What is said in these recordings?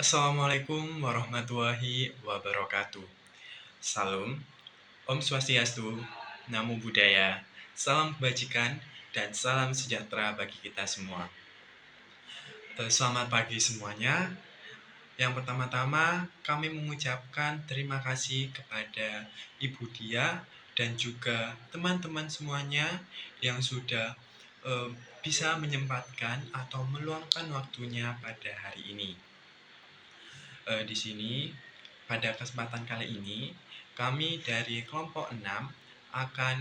Assalamualaikum warahmatullahi wabarakatuh. Salam, Om Swastiastu, Namo Buddhaya, salam kebajikan, dan salam sejahtera bagi kita semua. Selamat pagi semuanya. Yang pertama-tama kami mengucapkan terima kasih kepada Ibu Dia dan juga teman-teman semuanya yang sudah bisa menyempatkan atau meluangkan waktunya pada hari ini. Di sini pada kesempatan kali ini kami dari kelompok 6 akan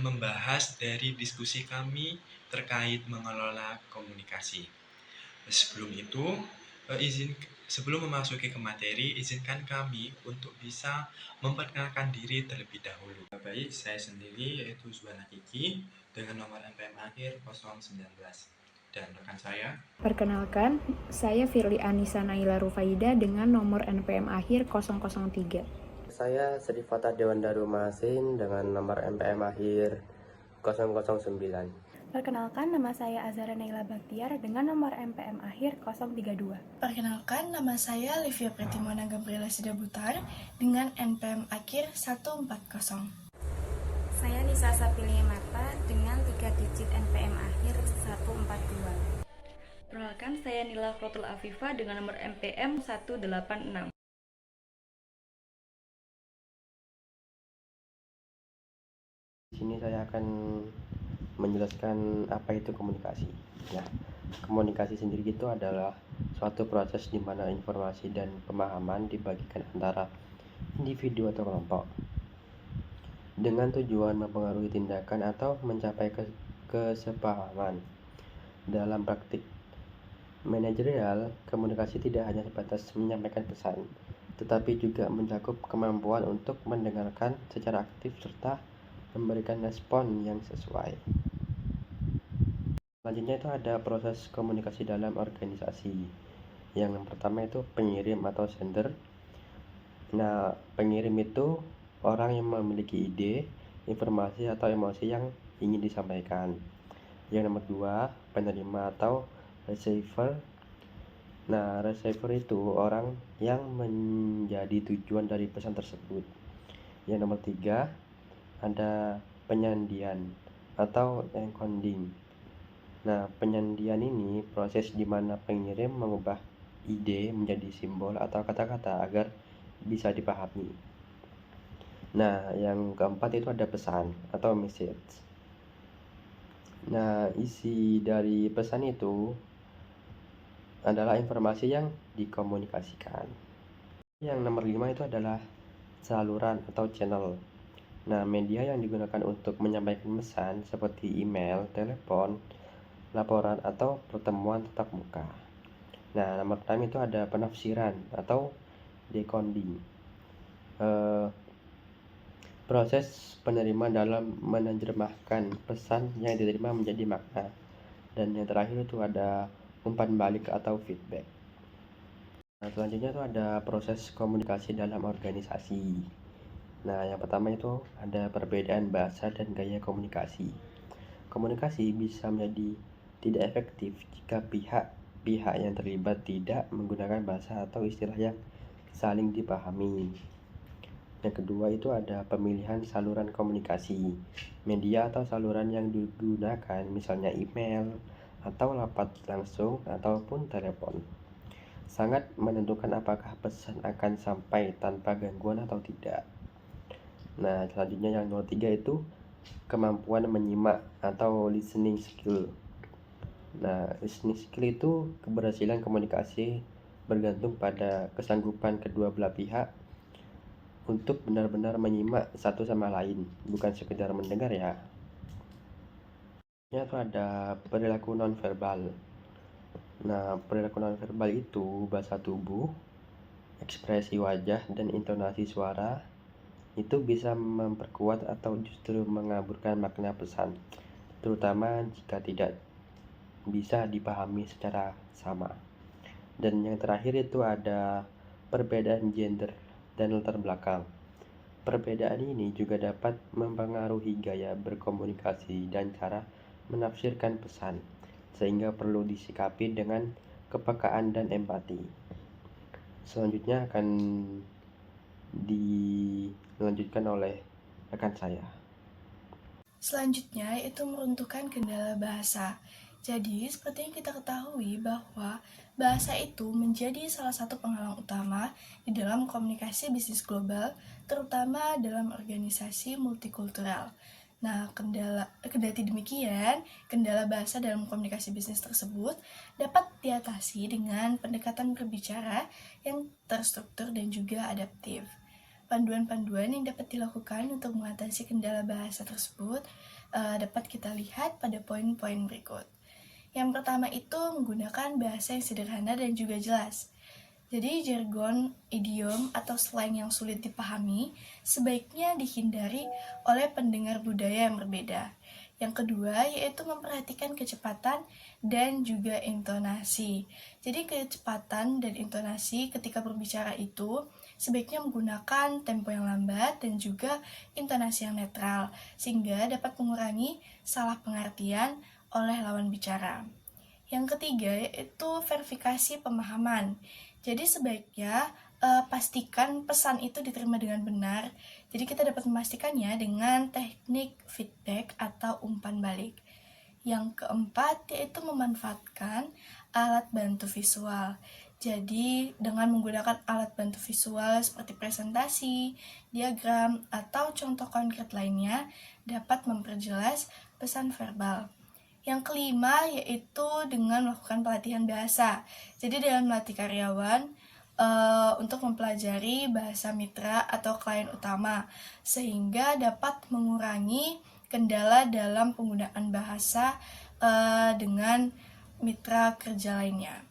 membahas dari diskusi kami terkait mengelola komunikasi. Sebelum itu, sebelum memasuki ke materi, izinkan kami untuk bisa memperkenalkan diri terlebih dahulu. Baik, saya sendiri yaitu Zuhana Kiki dengan nomor NPM akhir 019 dan rekan saya. Perkenalkan, saya Firly Anissa Naila Rufaida dengan nomor NPM akhir 003. Saya Srifata Dewanda Masin dengan nomor NPM akhir 009. Perkenalkan, nama saya Azhara Naila Baktiar dengan nomor NPM akhir 032. Perkenalkan, nama saya Livia Pretimona Gabriela Sidabutar dengan NPM akhir 140. Saya Nisa Sapili Mata dengan 3 digit NPM akhir 142. Perkenalkan, saya Nila Krotul Afifa dengan nomor NPM 186. Di sini saya akan menjelaskan apa itu komunikasi. Nah, komunikasi sendiri itu adalah suatu proses di mana informasi dan pemahaman dibagikan antara individu atau kelompok dengan tujuan mempengaruhi tindakan atau mencapai kesepahaman. Dalam praktik manajerial, komunikasi tidak hanya sebatas menyampaikan pesan, tetapi juga mencakup kemampuan untuk mendengarkan secara aktif serta memberikan respon yang sesuai. Selanjutnya itu ada proses komunikasi dalam organisasi. Yang pertama itu pengirim atau sender. Nah, pengirim itu orang yang memiliki ide, informasi atau emosi yang ingin disampaikan. Yang nomor 2, penerima atau receiver. Nah, receiver itu orang yang menjadi tujuan dari pesan tersebut. Yang nomor 3, ada penyandian atau encoding. Nah, penyandian ini proses di mana pengirim mengubah ide menjadi simbol atau kata-kata agar bisa dipahami. Nah, yang keempat itu ada pesan atau message. Nah, isi dari pesan itu adalah informasi yang dikomunikasikan. Yang nomor 5 itu adalah saluran atau channel. Nah, media yang digunakan untuk menyampaikan pesan seperti email, telepon, laporan, atau pertemuan tatap muka. Nah, nomor 6 itu ada penafsiran atau decoding. Proses penerima dalam menerjemahkan pesan yang diterima menjadi makna. Dan yang terakhir itu ada umpan balik atau feedback. Nah, selanjutnya itu ada proses komunikasi dalam organisasi. Nah, yang pertama itu ada perbedaan bahasa dan gaya komunikasi. Komunikasi bisa menjadi tidak efektif jika pihak yang terlibat tidak menggunakan bahasa atau istilah yang saling dipahami. Yang kedua itu ada pemilihan saluran komunikasi. Media atau saluran yang digunakan misalnya email atau rapat langsung ataupun telepon sangat menentukan apakah pesan akan sampai tanpa gangguan atau tidak. Nah, selanjutnya yang nomor 3 itu kemampuan menyimak atau listening skill. Nah, listening skill itu keberhasilan komunikasi bergantung pada kesanggupan kedua belah pihak untuk benar-benar menyimak satu sama lain, bukan sekedar mendengar ya. Itu ada perilaku nonverbal. Nah, perilaku nonverbal itu bahasa tubuh, ekspresi wajah, dan intonasi suara itu bisa memperkuat atau justru mengaburkan makna pesan, terutama jika tidak bisa dipahami secara sama. Dan yang terakhir itu ada perbedaan gender dan latar belakang. Perbedaan ini juga dapat mempengaruhi gaya berkomunikasi dan cara menafsirkan pesan, sehingga perlu disikapi dengan kepekaan, dan empati. Selanjutnya akan dilanjutkan oleh rekan saya. Selanjutnya yaitu meruntuhkan kendala bahasa. Jadi, seperti yang kita ketahui bahwa bahasa itu menjadi salah satu penghalang utama di dalam komunikasi bisnis global, terutama dalam organisasi multikultural. Nah, kendati demikian, kendala bahasa dalam komunikasi bisnis tersebut dapat diatasi dengan pendekatan berbicara yang terstruktur dan juga adaptif. Panduan-panduan yang dapat dilakukan untuk mengatasi kendala bahasa tersebut dapat kita lihat pada poin-poin berikut. Yang pertama itu menggunakan bahasa yang sederhana dan juga jelas. Jadi jargon, idiom, atau slang yang sulit dipahami sebaiknya dihindari oleh pendengar budaya yang berbeda. Yang kedua yaitu memperhatikan kecepatan dan juga intonasi. Jadi kecepatan dan intonasi ketika berbicara itu sebaiknya menggunakan tempo yang lambat dan juga intonasi yang netral, sehingga dapat mengurangi salah pengertian oleh lawan bicara. Yang ketiga yaitu verifikasi pemahaman. Jadi sebaiknya pastikan pesan itu diterima dengan benar. Jadi kita dapat memastikannya dengan teknik feedback atau umpan balik. Yang keempat yaitu memanfaatkan alat bantu visual. Jadi dengan menggunakan alat bantu visual seperti presentasi, diagram, atau contoh konkret lainnya dapat memperjelas pesan verbal. Yang kelima yaitu dengan melakukan pelatihan bahasa. Jadi dengan melatih karyawan untuk mempelajari bahasa mitra atau klien utama, sehingga dapat mengurangi kendala dalam penggunaan bahasa dengan mitra kerja lainnya.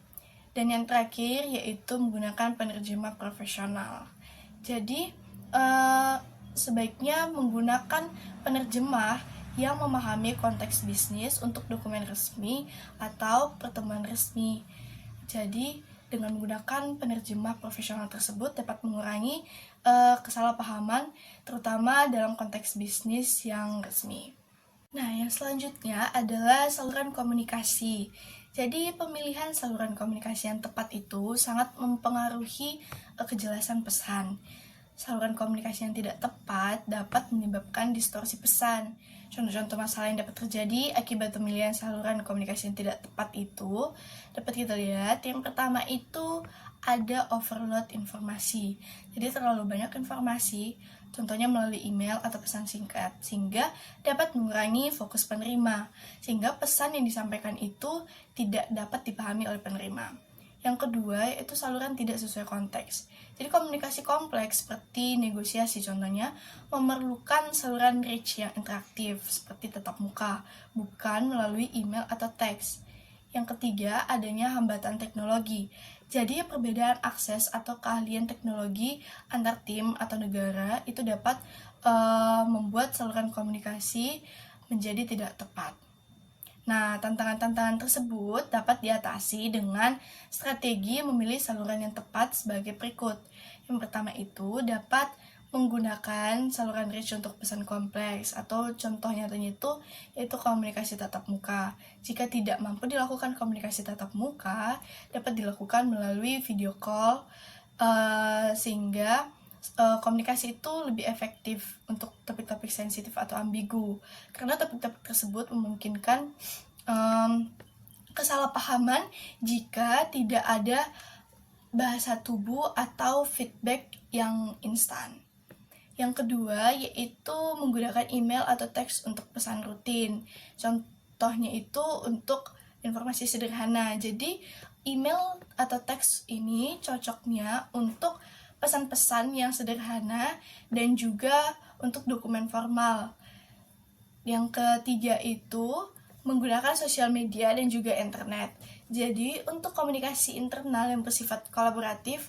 Dan yang terakhir yaitu menggunakan penerjemah profesional. Jadi sebaiknya menggunakan penerjemah yang memahami konteks bisnis untuk dokumen resmi atau pertemuan resmi. Jadi dengan menggunakan penerjemah profesional tersebut dapat mengurangi kesalahpahaman terutama dalam konteks bisnis yang resmi. Nah, yang selanjutnya adalah saluran komunikasi. Jadi pemilihan saluran komunikasi yang tepat itu sangat mempengaruhi kejelasan pesan. Saluran komunikasi yang tidak tepat dapat menyebabkan distorsi pesan. Contoh-contoh masalah yang dapat terjadi akibat pemilihan saluran komunikasi yang tidak tepat itu dapat kita lihat. Yang pertama itu ada overload informasi. Jadi terlalu banyak informasi, contohnya melalui email atau pesan singkat, sehingga dapat mengurangi fokus penerima, sehingga pesan yang disampaikan itu tidak dapat dipahami oleh penerima. Yang kedua yaitu saluran tidak sesuai konteks. Jadi komunikasi kompleks seperti negosiasi contohnya memerlukan saluran rich yang interaktif seperti tatap muka, bukan melalui email atau teks. Yang ketiga adanya hambatan teknologi. Jadi perbedaan akses atau keahlian teknologi antar tim atau negara itu dapat membuat saluran komunikasi menjadi tidak tepat. Nah, tantangan-tantangan tersebut dapat diatasi dengan strategi memilih saluran yang tepat sebagai berikut. Yang pertama itu dapat menggunakan saluran rich untuk pesan kompleks atau contoh nyatanya itu yaitu komunikasi tatap muka. Jika tidak mampu dilakukan komunikasi tatap muka, dapat dilakukan melalui video call sehingga komunikasi itu lebih efektif untuk topik-topik sensitif atau ambigu, karena topik-topik tersebut memungkinkan kesalahpahaman jika tidak ada bahasa tubuh atau feedback yang instan. Yang kedua yaitu menggunakan email atau teks untuk pesan rutin. Contohnya itu untuk informasi sederhana. Jadi email atau teks ini cocoknya untuk pesan-pesan yang sederhana dan juga untuk dokumen formal. Yang ketiga itu menggunakan sosial media dan juga internet. Jadi untuk komunikasi internal yang bersifat kolaboratif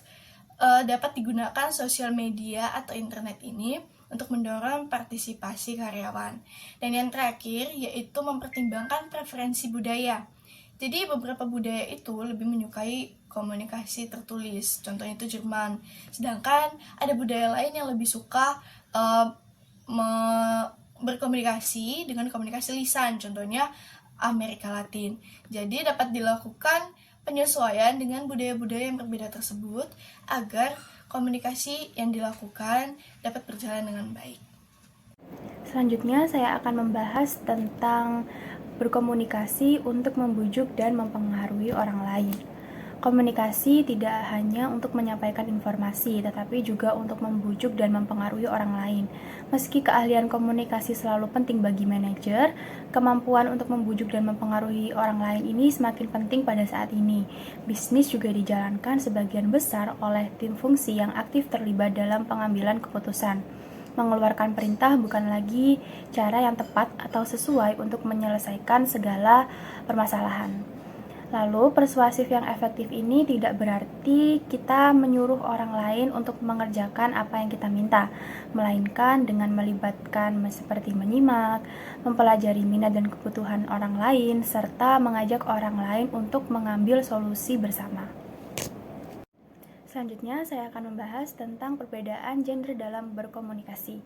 dapat digunakan sosial media atau internet ini untuk mendorong partisipasi karyawan. Dan yang terakhir yaitu mempertimbangkan preferensi budaya. Jadi beberapa budaya itu lebih menyukai komunikasi tertulis, contohnya itu Jerman. Sedangkan ada budaya lain yang lebih suka berkomunikasi dengan komunikasi lisan, contohnya Amerika Latin. Jadi dapat dilakukan penyesuaian dengan budaya-budaya yang berbeda tersebut agar komunikasi yang dilakukan dapat berjalan dengan baik. Selanjutnya, saya akan membahas tentang berkomunikasi untuk membujuk dan mempengaruhi orang lain. Komunikasi tidak hanya untuk menyampaikan informasi, tetapi juga untuk membujuk dan mempengaruhi orang lain. Meski keahlian komunikasi selalu penting bagi manajer, kemampuan untuk membujuk dan mempengaruhi orang lain ini semakin penting pada saat ini. Bisnis juga dijalankan sebagian besar oleh tim fungsi yang aktif terlibat dalam pengambilan keputusan. Mengeluarkan perintah bukan lagi cara yang tepat atau sesuai untuk menyelesaikan segala permasalahan. Lalu, persuasif yang efektif ini tidak berarti kita menyuruh orang lain untuk mengerjakan apa yang kita minta, melainkan dengan melibatkan seperti menyimak, mempelajari minat dan kebutuhan orang lain, serta mengajak orang lain untuk mengambil solusi bersama. Selanjutnya, saya akan membahas tentang perbedaan genre dalam berkomunikasi.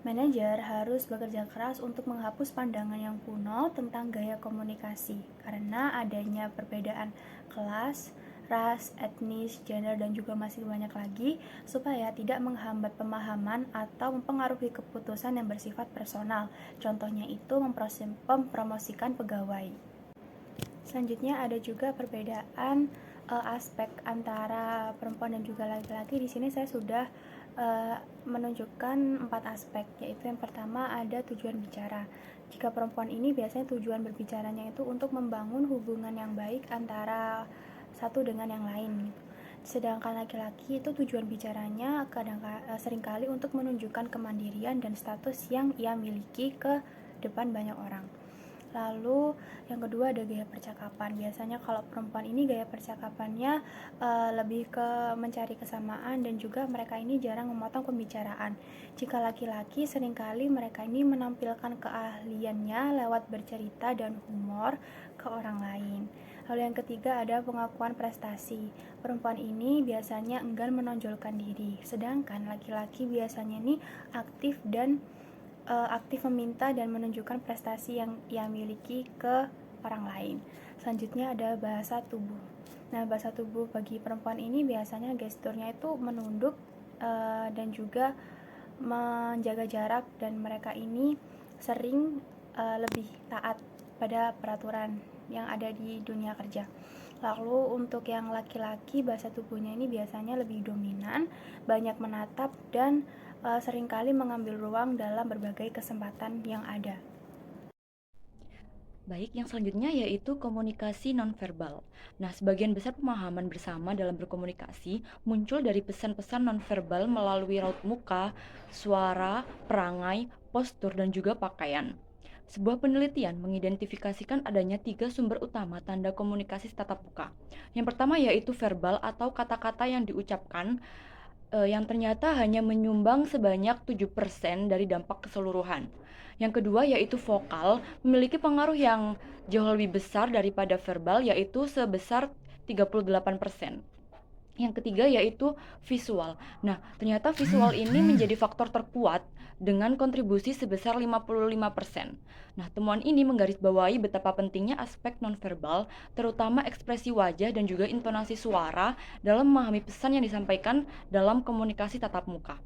Manajer harus bekerja keras untuk menghapus pandangan yang kuno tentang gaya komunikasi, karena adanya perbedaan kelas, ras, etnis, gender, dan juga masih banyak lagi, supaya tidak menghambat pemahaman atau mempengaruhi keputusan yang bersifat personal. Contohnya itu mempromosikan pegawai. Selanjutnya ada juga perbedaan aspek antara perempuan dan juga laki-laki. Di sini saya sudah menunjukkan 4 aspek, yaitu yang pertama ada tujuan bicara. Jika perempuan ini biasanya tujuan berbicaranya itu untuk membangun hubungan yang baik antara satu dengan yang lain. Sedangkan laki-laki itu tujuan bicaranya seringkali untuk menunjukkan kemandirian dan status yang ia miliki ke depan banyak orang. Lalu yang kedua ada gaya percakapan. Biasanya kalau perempuan ini gaya percakapannya lebih ke mencari kesamaan, dan juga mereka ini jarang memotong pembicaraan. Jika laki-laki seringkali mereka ini menampilkan keahliannya lewat bercerita dan humor ke orang lain. Lalu yang ketiga ada pengakuan prestasi. Perempuan ini biasanya enggan menonjolkan diri, sedangkan laki-laki biasanya ini aktif meminta dan menunjukkan prestasi yang ia miliki ke orang lain. Selanjutnya ada bahasa tubuh. Nah, bahasa tubuh bagi perempuan ini biasanya gesturnya itu menunduk dan juga menjaga jarak, dan mereka ini sering lebih taat pada peraturan yang ada di dunia kerja. Lalu untuk yang laki-laki, bahasa tubuhnya ini biasanya lebih dominan, banyak menatap, dan seringkali mengambil ruang dalam berbagai kesempatan yang ada. Baik, yang selanjutnya yaitu komunikasi nonverbal. Nah, sebagian besar pemahaman bersama dalam berkomunikasi muncul dari pesan-pesan nonverbal melalui raut muka, suara, perangai, postur, dan juga pakaian. Sebuah penelitian mengidentifikasikan adanya 3 sumber utama tanda komunikasi tatap muka. Yang pertama yaitu verbal atau kata-kata yang diucapkan yang ternyata hanya menyumbang sebanyak 7% dari dampak keseluruhan. Yang kedua yaitu vokal, memiliki pengaruh yang jauh lebih besar daripada verbal, yaitu sebesar 38%. Yang ketiga yaitu visual. Nah, ternyata visual ini menjadi faktor terkuat dengan kontribusi sebesar 55%. Nah, temuan ini menggarisbawahi betapa pentingnya aspek nonverbal, terutama ekspresi wajah dan juga intonasi suara dalam memahami pesan yang disampaikan dalam komunikasi tatap muka.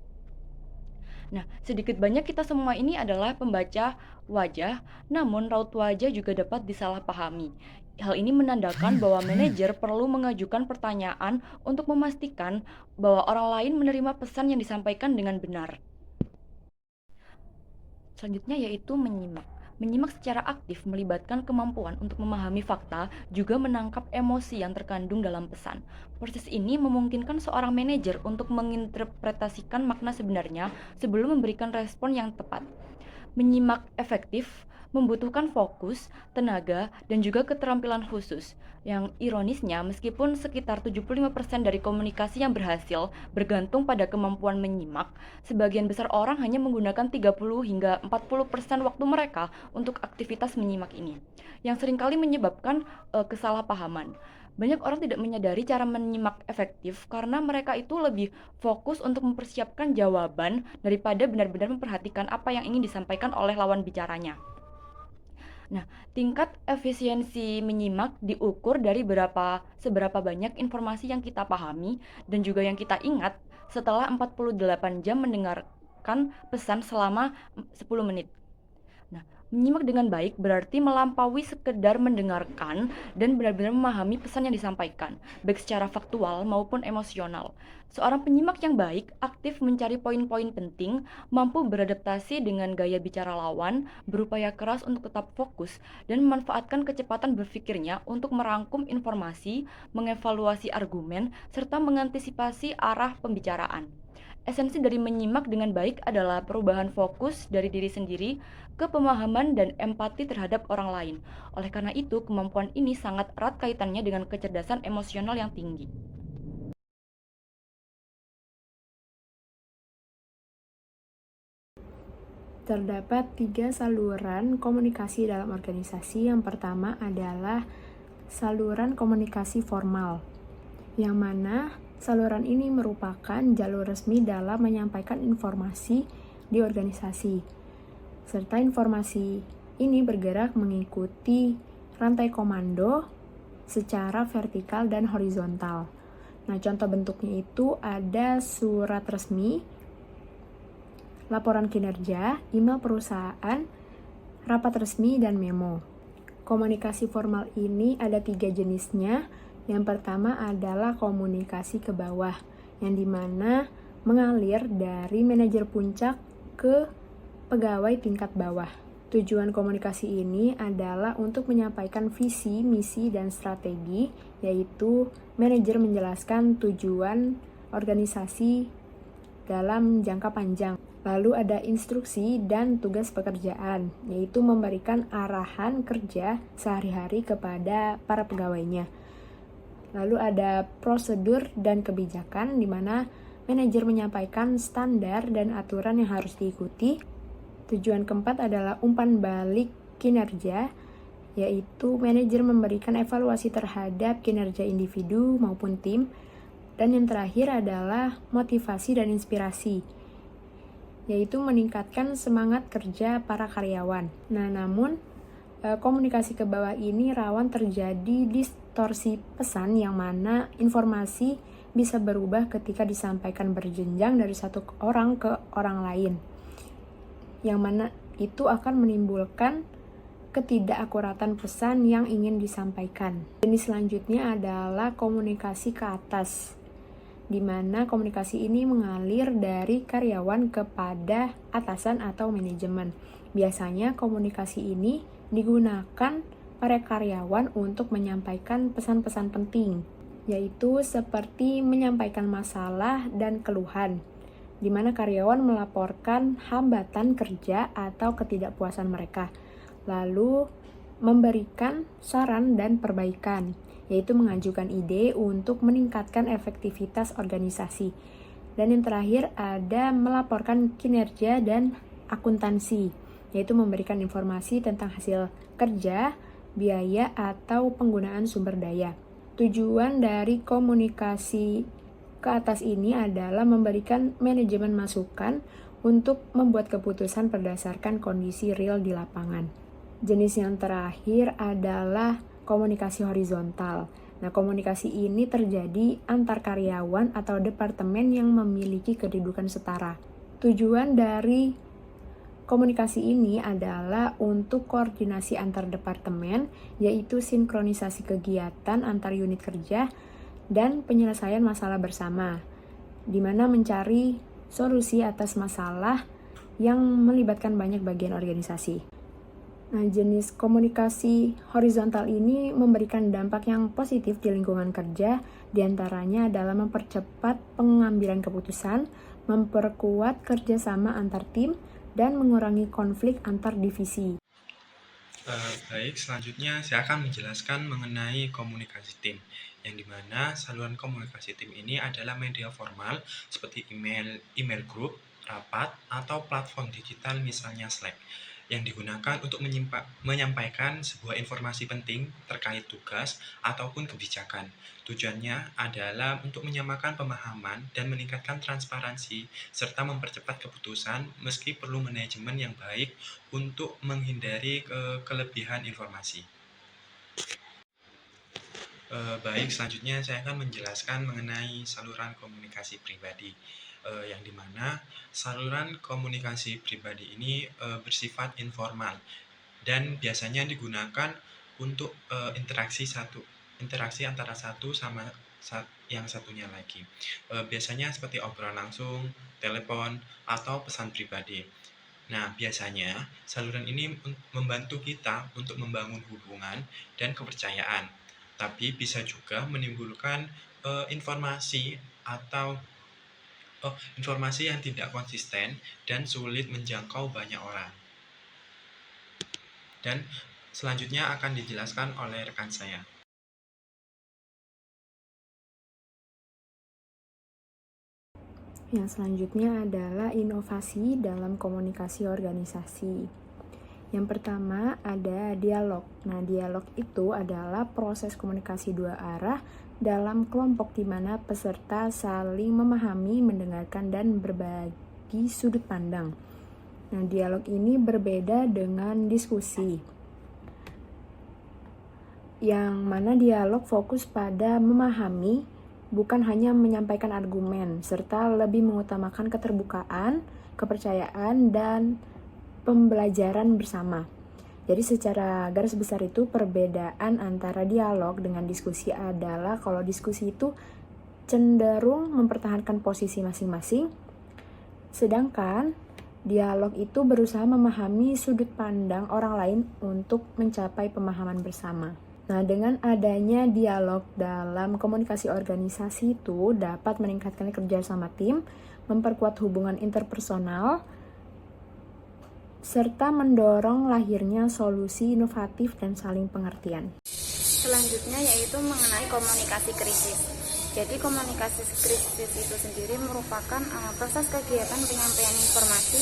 Nah, sedikit banyak kita semua ini adalah pembaca wajah, namun raut wajah juga dapat disalahpahami. Hal ini menandakan bahwa manajer perlu mengajukan pertanyaan untuk memastikan bahwa orang lain menerima pesan yang disampaikan dengan benar. Selanjutnya yaitu menyimak. Menyimak secara aktif melibatkan kemampuan untuk memahami fakta, juga menangkap emosi yang terkandung dalam pesan. Proses ini memungkinkan seorang manajer untuk menginterpretasikan makna sebenarnya sebelum memberikan respon yang tepat. Menyimak efektif membutuhkan fokus, tenaga, dan juga keterampilan khusus. Yang ironisnya, meskipun sekitar 75% dari komunikasi yang berhasil bergantung pada kemampuan menyimak, sebagian besar orang hanya menggunakan 30 hingga 40% waktu mereka untuk aktivitas menyimak ini, yang seringkali menyebabkan kesalahpahaman. Banyak orang tidak menyadari cara menyimak efektif karena mereka itu lebih fokus untuk mempersiapkan jawaban daripada benar-benar memperhatikan apa yang ingin disampaikan oleh lawan bicaranya. Tingkat efisiensi menyimak diukur dari seberapa banyak informasi yang kita pahami dan juga yang kita ingat setelah 48 jam mendengarkan pesan selama 10 menit. Menyimak dengan baik berarti melampaui sekedar mendengarkan dan benar-benar memahami pesan yang disampaikan, baik secara faktual maupun emosional. Seorang penyimak yang baik aktif mencari poin-poin penting, mampu beradaptasi dengan gaya bicara lawan, berupaya keras untuk tetap fokus, dan memanfaatkan kecepatan berpikirnya untuk merangkum informasi, mengevaluasi argumen, serta mengantisipasi arah pembicaraan. Esensi dari menyimak dengan baik adalah perubahan fokus dari diri sendiri ke pemahaman dan empati terhadap orang lain. Oleh karena itu, kemampuan ini sangat erat kaitannya dengan kecerdasan emosional yang tinggi. Terdapat 3 saluran komunikasi dalam organisasi. Yang pertama adalah saluran komunikasi formal, yang mana saluran ini merupakan jalur resmi dalam menyampaikan informasi di organisasi, serta informasi ini bergerak mengikuti rantai komando secara vertikal dan horizontal. Nah, contoh bentuknya itu ada surat resmi, laporan kinerja, email perusahaan, rapat resmi, dan memo. Komunikasi formal ini ada 3 jenisnya. Yang pertama adalah komunikasi ke bawah, yang dimana mengalir dari manajer puncak ke pegawai tingkat bawah. Tujuan komunikasi ini adalah untuk menyampaikan visi, misi, dan strategi, yaitu manajer menjelaskan tujuan organisasi dalam jangka panjang. Lalu ada instruksi dan tugas pekerjaan, yaitu memberikan arahan kerja sehari-hari kepada para pegawainya. Lalu ada prosedur dan kebijakan, di mana manajer menyampaikan standar dan aturan yang harus diikuti. Tujuan keempat adalah umpan balik kinerja, yaitu manajer memberikan evaluasi terhadap kinerja individu maupun tim. Dan yang terakhir adalah motivasi dan inspirasi, yaitu meningkatkan semangat kerja para karyawan. Nah, namun komunikasi ke bawah ini rawan terjadi distorsi pesan, yang mana informasi bisa berubah ketika disampaikan berjenjang dari satu orang ke orang lain, yang mana itu akan menimbulkan ketidakakuratan pesan yang ingin disampaikan. Jenis selanjutnya adalah komunikasi ke atas, di mana komunikasi ini mengalir dari karyawan kepada atasan atau manajemen. Biasanya komunikasi ini digunakan para karyawan untuk menyampaikan pesan-pesan penting, yaitu seperti menyampaikan masalah dan keluhan, di mana karyawan melaporkan hambatan kerja atau ketidakpuasan mereka, lalu memberikan saran dan perbaikan, yaitu mengajukan ide untuk meningkatkan efektivitas organisasi. Dan yang terakhir ada melaporkan kinerja dan akuntansi, yaitu memberikan informasi tentang hasil kerja, biaya, atau penggunaan sumber daya. Tujuan dari komunikasi ke atas ini adalah memberikan manajemen masukan untuk membuat keputusan berdasarkan kondisi real di lapangan. Jenis yang terakhir adalah komunikasi horizontal. Nah, komunikasi ini terjadi antar karyawan atau departemen yang memiliki kedudukan setara. Tujuan dari komunikasi ini adalah untuk koordinasi antar departemen, yaitu sinkronisasi kegiatan antar unit kerja dan penyelesaian masalah bersama, di mana mencari solusi atas masalah yang melibatkan banyak bagian organisasi. Nah, jenis komunikasi horizontal ini memberikan dampak yang positif di lingkungan kerja, diantaranya adalah mempercepat pengambilan keputusan, memperkuat kerjasama antar tim, dan mengurangi konflik antar divisi. Baik, selanjutnya saya akan menjelaskan mengenai komunikasi tim, yang dimana saluran komunikasi tim ini adalah media formal seperti email group, rapat, atau platform digital misalnya Slack, yang digunakan untuk menyampaikan sebuah informasi penting terkait tugas ataupun kebijakan. Tujuannya adalah untuk menyamakan pemahaman dan meningkatkan transparansi serta mempercepat keputusan meski perlu manajemen yang baik untuk menghindari kelebihan informasi. Baik, selanjutnya saya akan menjelaskan mengenai saluran komunikasi pribadi, yang dimana saluran komunikasi pribadi ini bersifat informal dan biasanya digunakan untuk interaksi antara satu sama yang satunya lagi. Biasanya seperti obrolan langsung, telepon, atau pesan pribadi. Nah, biasanya saluran ini membantu kita untuk membangun hubungan dan kepercayaan, tapi bisa juga menimbulkan informasi atau informasi yang tidak konsisten dan sulit menjangkau banyak orang. Dan selanjutnya akan dijelaskan oleh rekan saya. Yang selanjutnya adalah inovasi dalam komunikasi organisasi. Yang pertama ada dialog. Nah, dialog itu adalah proses komunikasi dua arah dalam kelompok di mana peserta saling memahami, mendengarkan, dan berbagi sudut pandang. Nah, dialog ini berbeda dengan diskusi, yang mana dialog fokus pada memahami, bukan hanya menyampaikan argumen, serta lebih mengutamakan keterbukaan, kepercayaan, dan pembelajaran bersama. Jadi secara garis besar itu perbedaan antara dialog dengan diskusi adalah kalau diskusi itu cenderung mempertahankan posisi masing-masing, sedangkan dialog itu berusaha memahami sudut pandang orang lain untuk mencapai pemahaman bersama. Nah, dengan adanya dialog dalam komunikasi organisasi itu dapat meningkatkan kerjasama tim, memperkuat hubungan interpersonal, serta mendorong lahirnya solusi inovatif dan saling pengertian. Selanjutnya yaitu mengenai komunikasi krisis. Jadi komunikasi krisis itu sendiri merupakan proses kegiatan penyampaian informasi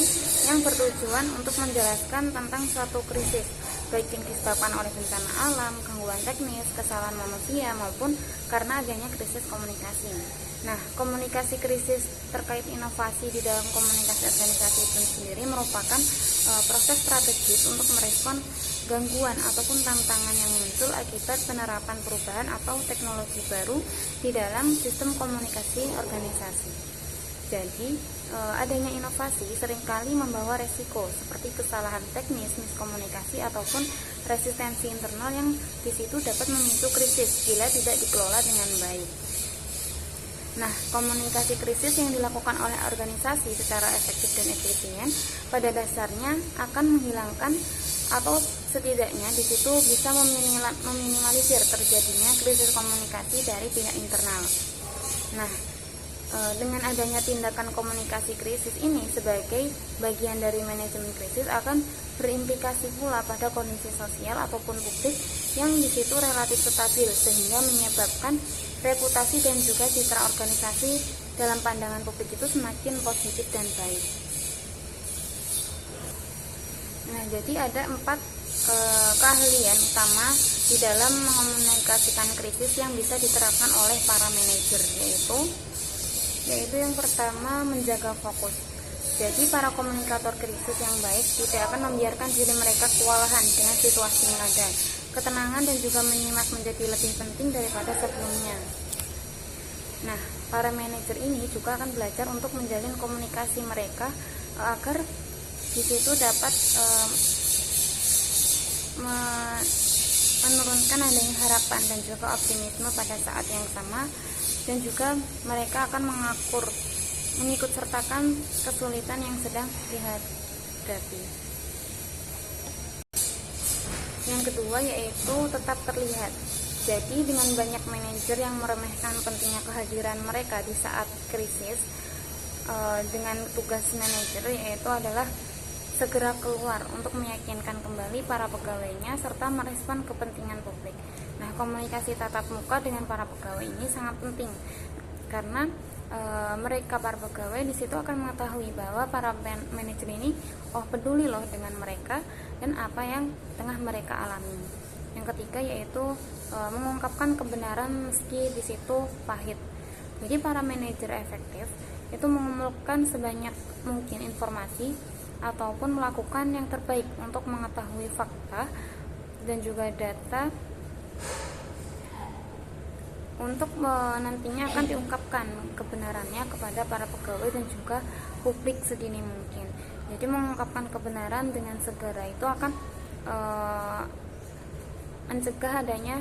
yang bertujuan untuk menjelaskan tentang suatu krisis, baik yang disebabkan oleh bencana alam, gangguan teknis, kesalahan manusia, maupun karena adanya krisis komunikasi. Nah, komunikasi krisis terkait inovasi di dalam komunikasi organisasi itu sendiri merupakan proses strategis untuk merespon gangguan ataupun tantangan yang muncul akibat penerapan perubahan atau teknologi baru di dalam sistem komunikasi organisasi. Jadi, adanya inovasi seringkali membawa resiko seperti kesalahan teknis, miskomunikasi, ataupun resistensi internal yang di situ dapat memicu krisis bila tidak dikelola dengan baik. Nah, komunikasi krisis yang dilakukan oleh organisasi secara efektif dan efisien pada dasarnya akan menghilangkan atau setidaknya di situ bisa meminimalisir terjadinya krisis komunikasi dari pihak internal. Nah, dengan adanya tindakan komunikasi krisis ini sebagai bagian dari manajemen krisis akan berimplikasi pula pada kondisi sosial ataupun publik yang di situ relatif stabil sehingga menyebabkan reputasi dan juga citra organisasi dalam pandangan publik itu semakin positif dan baik. Nah, jadi ada 4 keahlian utama di dalam mengomunikasikan krisis yang bisa diterapkan oleh para manajer, yaitu yang pertama menjaga fokus. Jadi para komunikator krisis yang baik tidak akan membiarkan diri mereka kewalahan dengan situasi yang ada. Ketenangan dan juga menyimak menjadi lebih penting daripada sebelumnya. Nah, para manajer ini juga akan belajar untuk menjalin komunikasi mereka agar di situ dapat menurunkan adanya harapan dan juga optimisme pada saat yang sama, dan juga mereka akan mengikut sertakan kesulitan yang sedang dihadapi. Yang kedua yaitu tetap terlihat. Jadi dengan banyak manajer yang meremehkan pentingnya kehadiran mereka di saat krisis, dengan tugas manajer yaitu adalah segera keluar untuk meyakinkan kembali para pegawainya serta merespon kepentingan publik. Nah, komunikasi tatap muka dengan para pegawai ini sangat penting karena mereka para pegawai di situ akan mengetahui bahwa para manajer ini peduli loh dengan mereka dan apa yang tengah mereka alami. Yang ketiga yaitu mengungkapkan kebenaran meski di situ pahit. Jadi para manajer efektif itu mengumpulkan sebanyak mungkin informasi ataupun melakukan yang terbaik untuk mengetahui fakta dan juga data untuk nantinya akan diungkapkan kebenarannya kepada para pegawai dan juga publik sedini mungkin. Jadi mengungkapkan kebenaran dengan segera itu akan mencegah adanya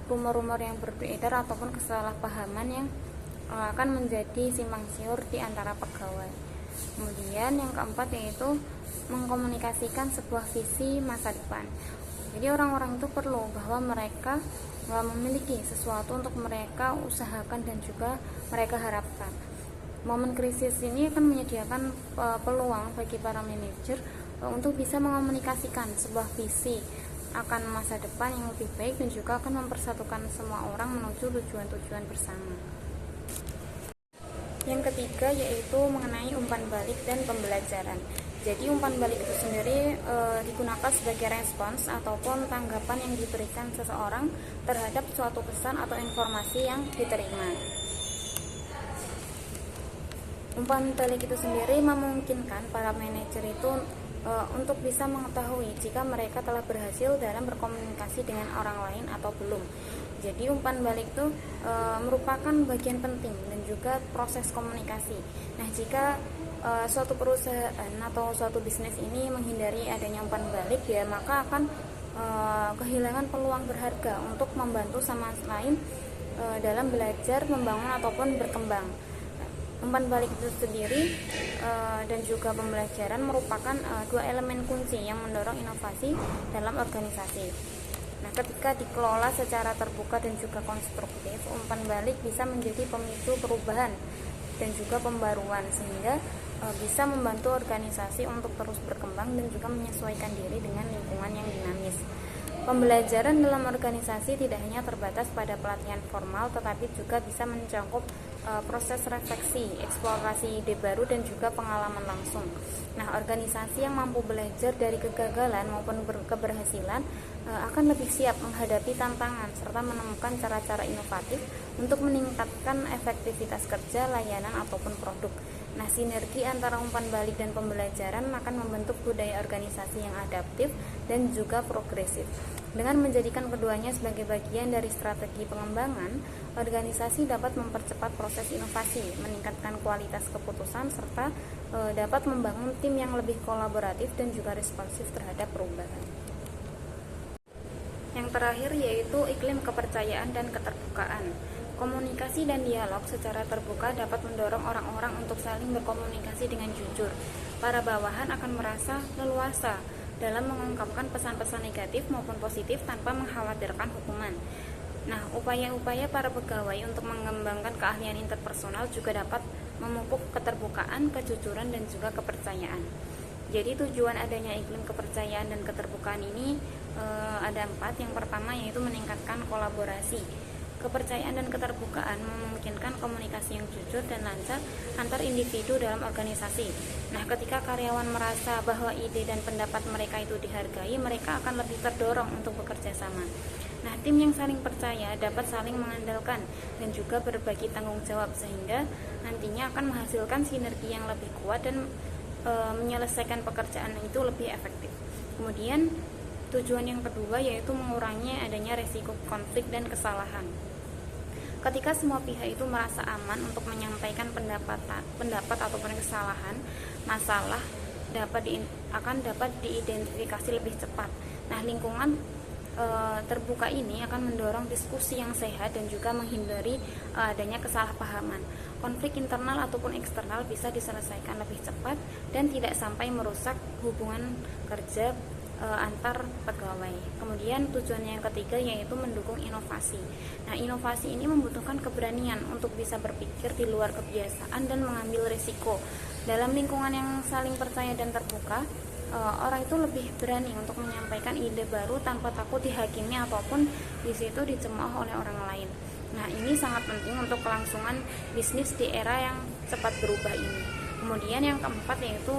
rumor-rumor yang beredar ataupun kesalahpahaman yang akan menjadi simpang siur di antara pegawai. Kemudian yang keempat yaitu mengkomunikasikan sebuah visi masa depan. Jadi orang-orang itu perlu bahwa mereka memiliki sesuatu untuk mereka usahakan dan juga mereka harapkan. Momen krisis ini akan menyediakan peluang bagi para manajer untuk bisa mengomunikasikan sebuah visi akan masa depan yang lebih baik dan juga akan mempersatukan semua orang menuju tujuan-tujuan bersama. Yang ketiga yaitu mengenai umpan balik dan pembelajaran. Jadi umpan balik itu sendiri digunakan sebagai respons ataupun tanggapan yang diberikan seseorang terhadap suatu pesan atau informasi yang diterima. Umpan balik itu sendiri memungkinkan para manajer itu untuk bisa mengetahui jika mereka telah berhasil dalam berkomunikasi dengan orang lain atau belum. Jadi umpan balik itu merupakan bagian penting dan juga proses komunikasi. Nah, jika suatu perusahaan atau suatu bisnis ini menghindari adanya umpan balik, ya maka akan kehilangan peluang berharga untuk membantu sama lain dalam belajar, membangun ataupun berkembang. Umpan balik itu sendiri dan juga pembelajaran merupakan dua elemen kunci yang mendorong inovasi dalam organisasi. Nah, ketika dikelola secara terbuka dan juga konstruktif, umpan balik bisa menjadi pemicu perubahan dan juga pembaruan sehingga bisa membantu organisasi untuk terus berkembang dan juga menyesuaikan diri dengan lingkungan yang dinamis. Pembelajaran dalam organisasi tidak hanya terbatas pada pelatihan formal, tetapi juga bisa mencakup proses refleksi, eksplorasi ide baru dan juga pengalaman langsung. Nah, organisasi yang mampu belajar dari kegagalan maupun keberhasilan akan lebih siap menghadapi tantangan serta menemukan cara-cara inovatif untuk meningkatkan efektivitas kerja, layanan ataupun produk. Nah, sinergi antara umpan balik dan pembelajaran akan membentuk budaya organisasi yang adaptif dan juga progresif. Dengan menjadikan keduanya sebagai bagian dari strategi pengembangan, organisasi dapat mempercepat proses inovasi, meningkatkan kualitas keputusan, serta dapat membangun tim yang lebih kolaboratif dan juga responsif terhadap perubahan. Yang terakhir yaitu iklim kepercayaan dan keterbukaan. Komunikasi dan dialog secara terbuka dapat mendorong orang-orang untuk saling berkomunikasi dengan jujur. Para bawahan akan merasa leluasa dalam mengungkapkan pesan-pesan negatif maupun positif tanpa mengkhawatirkan hukuman. Nah, upaya-upaya para pegawai untuk mengembangkan keahlian interpersonal juga dapat memupuk keterbukaan, kejujuran, dan juga kepercayaan. Jadi tujuan adanya iklim kepercayaan dan keterbukaan ini ada 4. Yang pertama yaitu meningkatkan kolaborasi. Kepercayaan dan keterbukaan memungkinkan komunikasi yang jujur dan lancar antar individu dalam organisasi. Nah, ketika karyawan merasa bahwa ide dan pendapat mereka itu dihargai, mereka akan lebih terdorong untuk bekerja sama. Nah, tim yang saling percaya dapat saling mengandalkan dan juga berbagi tanggung jawab sehingga nantinya akan menghasilkan sinergi yang lebih kuat dan menyelesaikan pekerjaan itu lebih efektif. Kemudian tujuan yang kedua yaitu mengurangi adanya resiko konflik dan kesalahan. Ketika semua pihak itu merasa aman untuk menyampaikan pendapat ataupun kesalahan, masalah akan dapat diidentifikasi lebih cepat. Nah, lingkungan terbuka ini akan mendorong diskusi yang sehat dan juga menghindari adanya kesalahpahaman. Konflik internal ataupun eksternal bisa diselesaikan lebih cepat dan tidak sampai merusak hubungan kerja antar pegawai. Kemudian tujuan yang ketiga yaitu mendukung inovasi. Nah, inovasi ini membutuhkan keberanian untuk bisa berpikir di luar kebiasaan dan mengambil risiko. Dalam lingkungan yang saling percaya dan terbuka, orang itu lebih berani untuk menyampaikan ide baru tanpa takut dihakimi ataupun di situ dicemooh oleh orang lain. Nah, Nah, ini sangat penting untuk kelangsungan bisnis di era yang cepat berubah ini. Kemudian yang keempat yaitu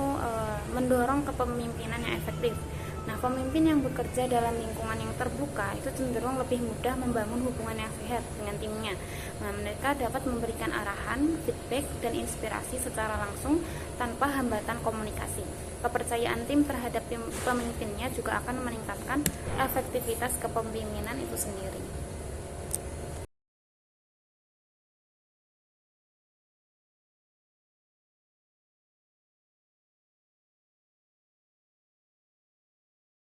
mendorong kepemimpinan yang efektif. Nah, pemimpin yang bekerja dalam lingkungan yang terbuka itu cenderung lebih mudah membangun hubungan yang sehat dengan timnya. Nah, mereka dapat memberikan arahan, feedback, dan inspirasi secara langsung tanpa hambatan komunikasi. Kepercayaan tim terhadap pemimpinnya juga akan meningkatkan efektivitas kepemimpinan itu sendiri.